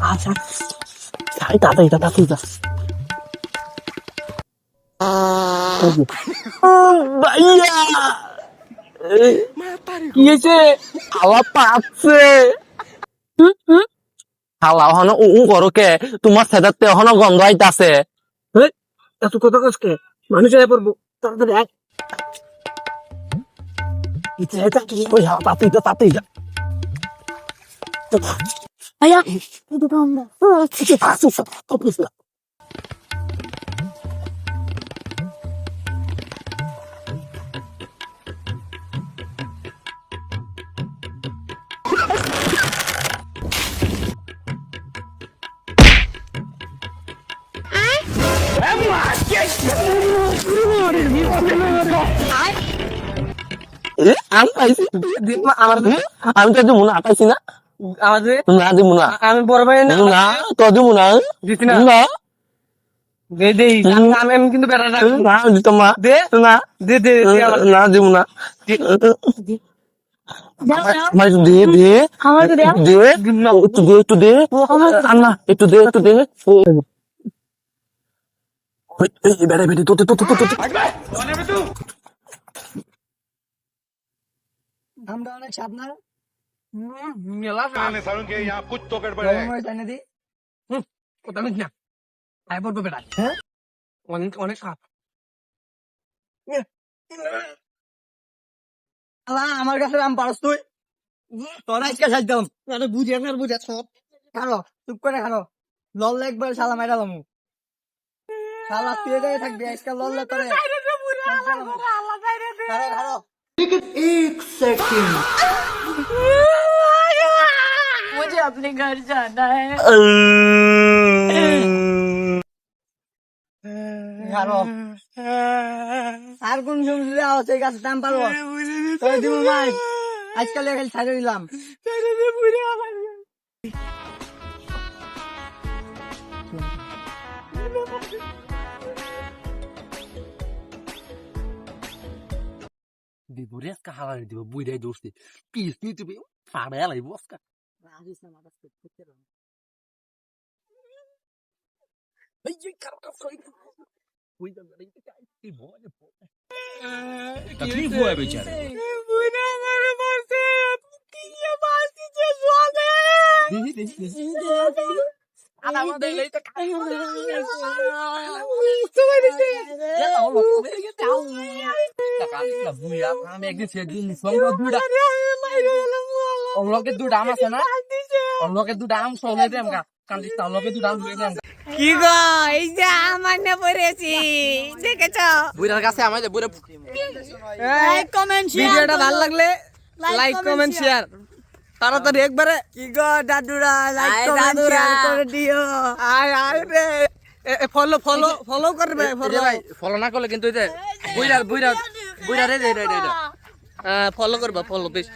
আচ্ছা তাড়াতাড়ি তাড়াতাড়ি যা ভাইয়া কি হয়েছে হাওয়া পাচ্ছে হাওয়া হন উ করো কে তোমার সেদাতে হন গন্ধ আইতাছে এত কথা কসকে মানুষ আয় পড়বো তাড়াতাড়ি আয় এটা কি ওই হাওয়া তাড়াতাড়ি যা আয়া itu tanda cici pasus topis lah আমি তো মনে আটাইছি না আমাদের না দিব না আমি বড় ভাই না তো দিব না দিতি না দে দে আমি কিন্তু বেড়া না দিত মা দে না দে দে না দিব না আমার দে দে আমার দে দে একটু দে আন্না একটু দে বেড়া বেড়ে তো আমরা অনেক সাবধান सालों के यहाँ कुछ तो गड़बड़ है। আমার কাছে আম পারস তুই তোরা আজকে সাজতাম বুঝে না বুঝে সব খালো চুপ করে খালো লল একবার শালা মাইরা লামু শালা তুই থাকবি আজকে লল করে খালো एक सेकंड मुझे अपने घर जाना है আর কোন জমি আছে গাছ দাম পারবো দিব ভাই আজকাল খালি ছাড়ে দিলাম Diburia ska hala dibu buidai dosti. Pis ni tu be fara ela iboska. Ai cara foi. Cuida bem que cai. Que bolha pô. तकलीफ हुआ है बेचारे बुरा मेरे पास ये बात से स्वाद है আলা আমাদের লইতে খাই buia আমি একদিন সেদিন সঙ্গে দুইটা অনলকে দুইটা আম আছে না অনলকে দুইটা আম সঙ্গে দেম গা কান্দিস না অনলকে দুইটা আম লই দেম কি গো এই যে আমার না পড়েছি দেখেছো বুইরার কাছে আমাদের বুইরা লাইক কমেন্ট শেয়ার ভিডিওটা ভালো লাগলে লাইক কমেন্ট শেয়ার তাড়াতাড়ি একবারে কি গো দাদুরা লাইক কমেন্ট শেয়ার করে দিও আয় আয় রে ফলো করবে ভাই ফলো না করলে কিন্তু বুইরার রে ফলো করবা ফলো বেশ